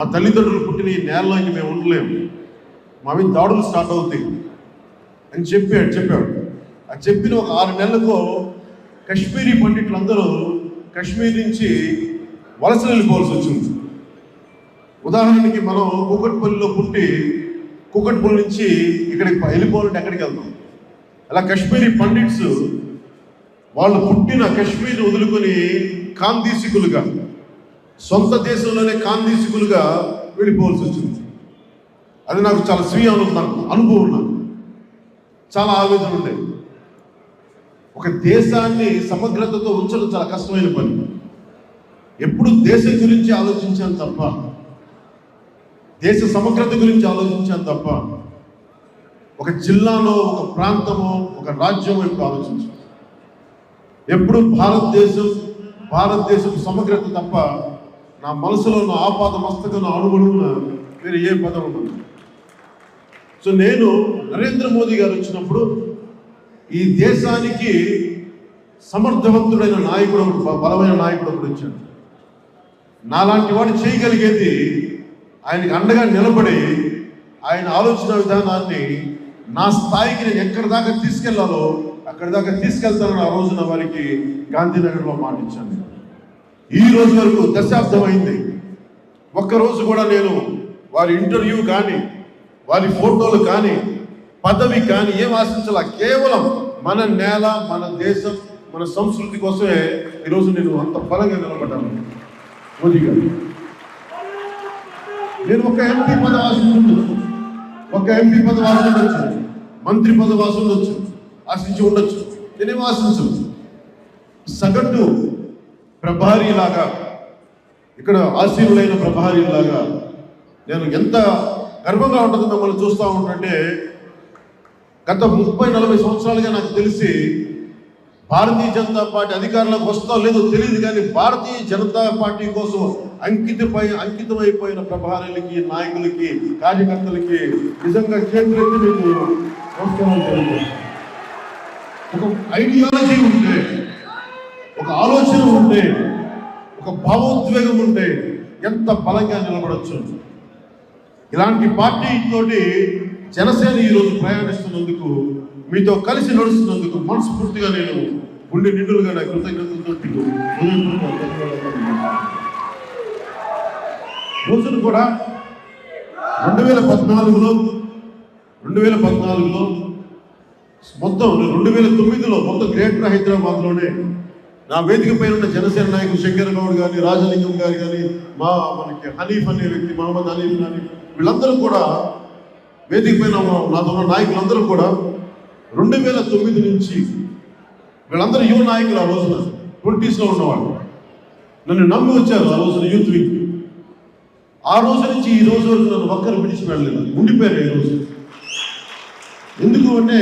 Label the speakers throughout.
Speaker 1: మా తల్లిదండ్రులు పుట్టిన ఈ నేలలో ఇంక మేము ఉండలేము, మా మీద దాడులు స్టార్ట్ అవుతాయి అని చెప్పాడు. అది చెప్పిన ఒక 6 నెలలకు కశ్మీరీ పండితులందరూ కశ్మీర్ నుంచి వలస వెళ్ళిపోవాల్సి వచ్చింది. ఉదాహరణకి మనం కూకట్పల్లిలో పుట్టి కూకట్పల్లి నుంచి ఇక్కడికి వెళ్ళిపోవాలంటే ఎక్కడికి వెళ్తాం? అలా కశ్మీరీ పండిట్స్ వాళ్ళు పుట్టిన కశ్మీర్ వదులుకొని కాందీసికులుగా, సొంత దేశంలోనే కాందీసికులుగా వెళ్ళిపోవాల్సి వచ్చింది. అది నాకు చాలా స్వీయ అనుభవం. నాకు చాలా ఆవేదన ఉండేది. ఒక దేశాన్ని సమగ్రతతో ఉంచడం చాలా కష్టమైన పని. ఎప్పుడు దేశం గురించి ఆలోచించాను తప్ప, దేశ సమగ్రత గురించి ఆలోచించాను తప్ప, ఒక జిల్లాలో, ఒక ప్రాంతమో, ఒక రాజ్యం ఎప్పుడు ఆలోచించాను. ఎప్పుడు భారతదేశం సమగ్రత తప్ప నా మనసులో నా ఆపాద మస్తకం అణుగుడున్న వేరే ఏ పదం ఉండదు. సో నేను నరేంద్ర మోదీ గారు వచ్చినప్పుడు ఈ దేశానికి సమర్థవంతుడైన నాయకుడు, బలమైన నాయకుడు ఒకడు వచ్చాడు. నాలాంటి వాడు చేయగలిగేది ఆయనకి అండగా నిలబడి ఆయన ఆలోచన విధానాన్ని నా స్థాయికి నేను ఎక్కడి దాకా తీసుకెళ్లాలో అక్కడి దాకా తీసుకెళ్తానని ఆ రోజున వారికి గాంధీనగర్లో మాటిచ్చాను. ఈ రోజు వరకు దశాబ్దం అయింది. ఒక్కరోజు కూడా నేను వారి ఇంటర్వ్యూ కానీ, వారి ఫోటోలు కానీ, పదవి కానీ ఏం ఆశించాల. కేవలం మన నేల, మన దేశం, మన సంస్కృతి కోసమే ఈరోజు నేను అంత బలంగా నిలబడ్డాను. మోదీ గారు, నేను ఒక ఎంపీ పదవి ఆశించవచ్చు, మంత్రి పదవి ఆశించి ఉండొచ్చు. నేనేం ఆశించవచ్చు. సగటు ప్రభారీలాగా, ఇక్కడ ఆశీనులైన ప్రభారీలాగా నేను ఎంత గర్వంగా ఉంటుందో మిమ్మల్ని చూస్తూ ఉంటుంటే, గత 30-40 సంవత్సరాలుగా నాకు తెలిసి భారతీయ జనతా పార్టీ అధికారంలోకి వస్తా లేదో తెలియదు, కానీ భారతీయ జనతా పార్టీ కోసం అంకితమైపోయిన ప్రభారులకి, నాయకులకి, కార్యకర్తలకి నిజంగా చేతులెత్తి మీకు నమస్కారం తెలియదు. ఒక ఐడియాలజీ ఉంటే, ఒక ఆలోచన ఉంటే, ఒక భావోద్వేగం ఉంటే ఎంత బలంగా నిలబడవచ్చు. ఇలాంటి పార్టీ తోటి జనసేన ఈరోజు ప్రయాణిస్తున్నందుకు, మీతో కలిసి నడుస్తున్నందుకు మనస్ఫూర్తిగా నేను గుండె నిండులుగా నా కృతజ్ఞతలతో రోజును కూడా 2014లో మొత్తం 2009లో మొత్తం గ్రేటర్ హైదరాబాద్లోనే నా వేదిక పైన ఉన్న జనసేన నాయకులు శంకర్ గౌడ్ కానీ, రాజలింగం గారు కానీ, మనకి హనీఫ్ అనే వ్యక్తి, మహమ్మద్ హనీఫ్ కానీ, వీళ్ళందరూ కూడా వేదిక పైన నాతో ఉన్న నాయకులందరూ కూడా 2009 నుంచి వీళ్ళందరూ యువ నాయకులు. ఆ రోజున 20s ఉన్నవాళ్ళు నన్ను నమ్మి వచ్చారు. ఆ రోజున యూత్ వింగ్. ఆ రోజు నుంచి ఈ రోజు వరకు నన్ను ఒక్కరు విడిచి వెళ్ళలేదు, ఉండిపోయారు. ఈరోజు ఎందుకు అంటే,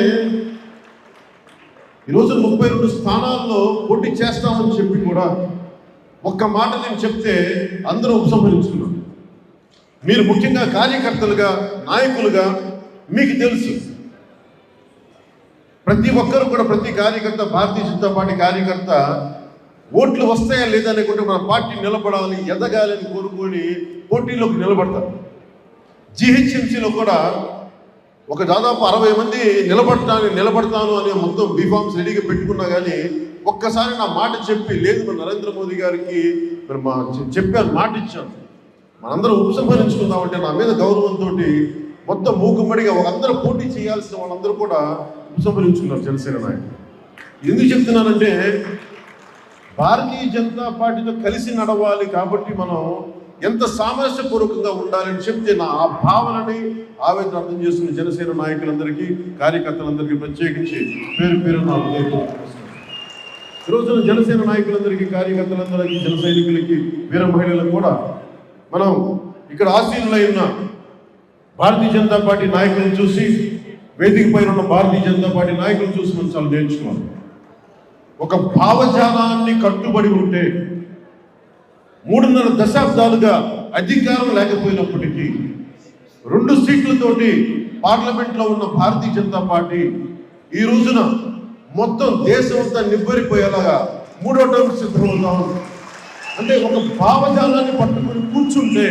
Speaker 1: ఈరోజు 32 స్థానాల్లో పోటీ చేస్తామని చెప్పి కూడా ఒక్క మాట నేను చెప్తే అందరూ ఉపసంహరించుకున్నారు. మీరు ముఖ్యంగా కార్యకర్తలుగా, నాయకులుగా మీకు తెలుసు, ప్రతి ఒక్కరు కూడా, ప్రతి కార్యకర్త, భారతీయ జనతా పార్టీ కార్యకర్త ఓట్లు వస్తాయా లేదా అనుకుంటే మన పార్టీ నిలబడాలి, ఎదగాలని కోరుకొని పోటీలోకి నిలబడతారు. GHMCలో కూడా ఒక దాదాపు 60 మంది నిలబడతాను అనే మొత్తం బీఫామ్స్ రెడీగా పెట్టుకున్నా కానీ ఒక్కసారి నా మాట చెప్పి లేదు, మన నరేంద్ర మోదీ గారికి చెప్పాను, మాట ఇచ్చాను, మనందరం ఉపసంహరించుకుందామంటే నా మీద గౌరవంతో మొత్తం మూకుమ్మడిగా అందరూ పోటీ చేయాల్సిన వాళ్ళందరూ కూడా ఉపసంహరించుకున్నారు జనసేన నాయకులు. ఎందుకు చెప్తున్నానంటే, భారతీయ జనతా పార్టీతో కలిసి నడవాలి కాబట్టి మనం ఎంత సామరస్యపూర్వకంగా ఉండాలని చెప్తే నా ఆ భావనని, ఆవేదన అర్థం చేసుకున్న జనసేన నాయకులందరికీ, కార్యకర్తలందరికీ ప్రత్యేకించి పేరు నా ఈరోజున జనసేన నాయకులందరికీ, కార్యకర్తలందరికీ, జన సైనికులకి, వీర మహిళలకు కూడా మనం ఇక్కడ ఆశీనులైన భారతీయ జనతా పార్టీ నాయకులను చూసి, వేదిక పైన ఉన్న భారతీయ జనతా పార్టీ నాయకులను చూసి మనం చాలా నేర్చుకోవాలి. ఒక భావజాలాన్ని కట్టుబడి ఉంటే 3.5 దశాబ్దాలుగా అధికారం లేకపోయినప్పటికీ 2 సీట్లతోటి పార్లమెంట్లో ఉన్న భారతీయ జనతా పార్టీ ఈ రోజున మొత్తం దేశం అంతా నిబ్బరిపోయేలాగా 3వ టర్మ్ సిద్ధమవుతాం. అంటే ఒక భావజాలాన్ని పట్టుకుని కూర్చుంటే